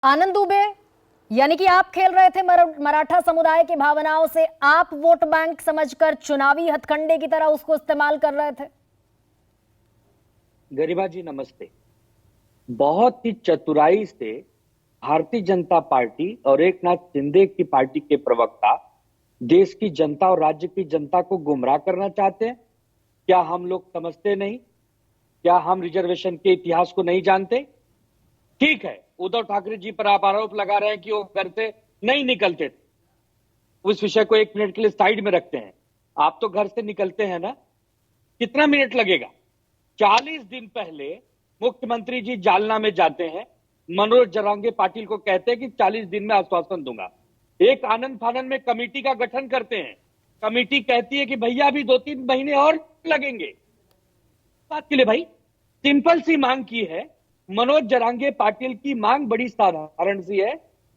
आनंद दुबे, यानी कि आप खेल रहे थे मराठा समुदाय की भावनाओं से, आप वोट बैंक समझकर चुनावी हथकंडे की तरह उसको इस्तेमाल कर रहे थे। गरिमा जी नमस्ते। बहुत ही चतुराई से भारतीय जनता पार्टी और एकनाथ शिंदे की पार्टी के प्रवक्ता देश की जनता और राज्य की जनता को गुमराह करना चाहते हैं। क्या हम लोग समझते नहीं? क्या हम रिजर्वेशन के इतिहास को नहीं जानते? ठीक है, उद्धव ठाकरे जी पर आप आरोप लगा रहे हैं कि वो घर से नहीं निकलते थे। उस विषय को एक मिनट के लिए साइड में रखते हैं। आप तो घर से निकलते हैं ना? कितना मिनट लगेगा? 40 दिन पहले मुख्यमंत्री जी जालना में जाते हैं, मनोज जरांगे पाटिल को कहते हैं कि 40 दिन में आश्वासन दूंगा। एक आनंद फानन में कमेटी का गठन करते हैं। कमेटी कहती है कि भैया अभी 2-3 महीने और लगेंगे। बात के लिए भाई सिंपल सी मांग की है। मनोज जरांगे पाटिल की मांग बड़ी साधारण सी है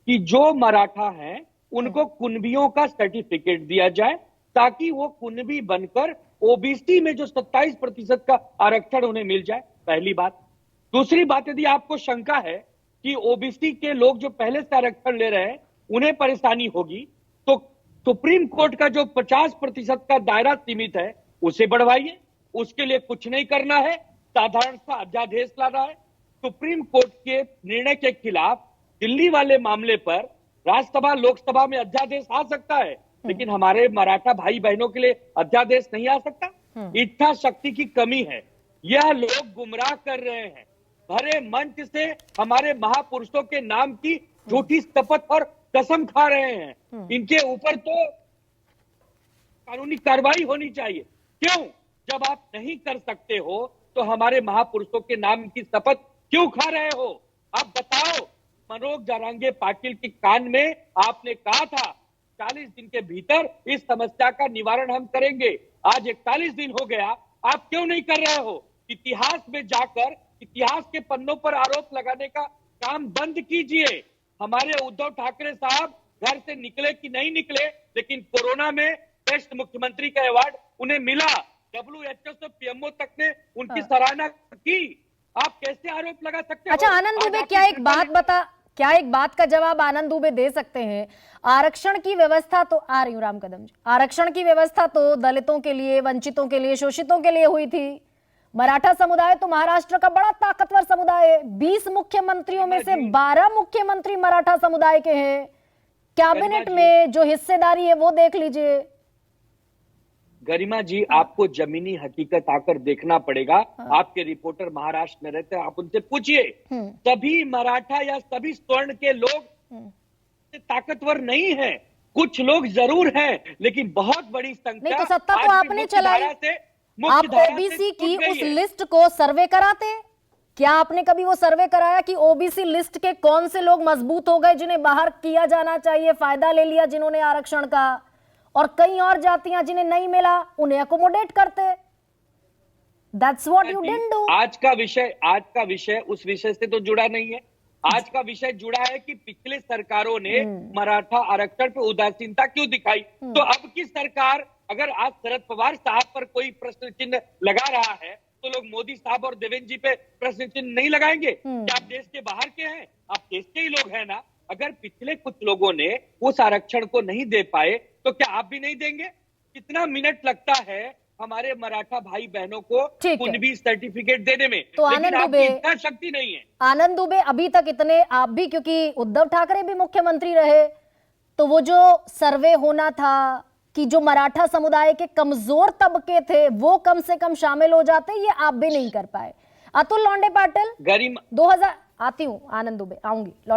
कि जो मराठा हैं उनको कुनबियों का सर्टिफिकेट दिया जाए ताकि वो कुनबी बनकर ओबीसी में जो 27% का आरक्षण उन्हें मिल जाए। पहली बात। दूसरी बात, यदि आपको शंका है कि ओबीसी के लोग जो पहले से आरक्षण ले रहे हैं उन्हें परेशानी होगी, तो सुप्रीम कोर्ट का जो 50% का दायरा सीमित है उसे बढ़वाइए। उसके लिए कुछ नहीं करना है, साधारण सा अध्यादेश लाना है। सुप्रीम कोर्ट के निर्णय के खिलाफ दिल्ली वाले मामले पर राज्यसभा लोकसभा में अध्यादेश आ सकता है, लेकिन हमारे मराठा भाई बहनों के लिए अध्यादेश नहीं आ सकता। इच्छा शक्ति की कमी है। यह लोग गुमराह कर रहे हैं। भरे मंच से हमारे महापुरुषों के नाम की झूठी शपथ और कसम खा रहे हैं। इनके ऊपर तो कानूनी कार्रवाई होनी चाहिए। क्यों? जब आप नहीं कर सकते हो तो हमारे महापुरुषों के नाम की शपथ क्यों खा रहे हो? आप बताओ। मनोज जरांगे पाटिल के कान में आपने कहा था 40 दिन के भीतर इस समस्या का निवारण हम करेंगे। आज 41 दिन हो गया, आप क्यों नहीं कर रहे हो? इतिहास में जाकर इतिहास के पन्नों पर आरोप लगाने का काम बंद कीजिए। हमारे उद्धव ठाकरे साहब घर से निकले कि नहीं निकले, लेकिन कोरोना में बेस्ट मुख्यमंत्री का अवार्ड उन्हें मिला। WHO से पीएमओ तक ने उनकी सराहना की। आप कैसे आरोप लगा सकते हो? अच्छा आनंद दुबे, क्या एक बात का जवाब आनंद दुबे दे सकते हैं? आरक्षण की व्यवस्था तो, आ रही हूं राम कदम जी, आरक्षण की व्यवस्था तो दलितों के लिए, वंचितों के लिए, शोषितों के लिए हुई थी। मराठा समुदाय तो महाराष्ट्र का बड़ा ताकतवर समुदाय है। 20 मुख्यमंत्रियों में से 12 मुख्यमंत्री मराठा समुदाय के हैं। कैबिनेट में जो हिस्सेदारी है वो देख लीजिए। गरिमा जी, आपको जमीनी हकीकत आकर देखना पड़ेगा। आपके रिपोर्टर महाराष्ट्र में रहते हैं, आप उनसे पूछिए। सभी मराठा या सभी स्वर्ण के लोग ताकतवर नहीं हैं। कुछ लोग जरूर हैं, लेकिन बहुत बड़ी संख्या। नहीं तो सत्ता तो आपने चलाई। आप ओबीसी की उस लिस्ट को सर्वे कराते? क्या आपने कभी वो सर्वे कराया कि ओबीसी लिस्ट के कौन से लोग मजबूत हो गए जिन्हें बाहर किया जाना चाहिए, फायदा ले लिया जिन्होंने आरक्षण का, और कई और जातियां जिन्हें नहीं मिला उन्हें अकोमोडेट करते? That's what you didn't do. आज का विषय उस विषय से तो जुड़ा नहीं है। आज का विषय जुड़ा है कि पिछले सरकारों ने मराठा आरक्षण पर उदासीनता क्यों दिखाई। तो अब की सरकार, अगर आज शरद पवार साहब पर कोई प्रश्न चिन्ह लगा रहा है तो लोग मोदी साहब और देवेंद्र जी पे प्रश्न चिन्ह नहीं लगाएंगे? क्या आप देश के बाहर के हैं? आप देश के ही लोग हैं ना। अगर पिछले कुछ लोगों ने उस आरक्षण को नहीं दे पाए तो क्या आप भी नहीं देंगे? कितना मिनट लगता है हमारे मराठा भाई बहनों को कुनबी सर्टिफिकेट देने में? तो आनंद दुबे, इतना शक्ति नहीं है। आनंद दुबे, अभी तक इतने आप भी, क्योंकि उद्धव ठाकरे भी मुख्यमंत्री रहे, तो वो जो सर्वे होना था कि जो मराठा समुदाय के कमजोर तबके थे वो कम से कम शामिल हो जाते, ये आप भी नहीं कर पाए। अतुल लोंढे पाटिल, 2000 आती हूँ आनंद दुबे, आऊंगी।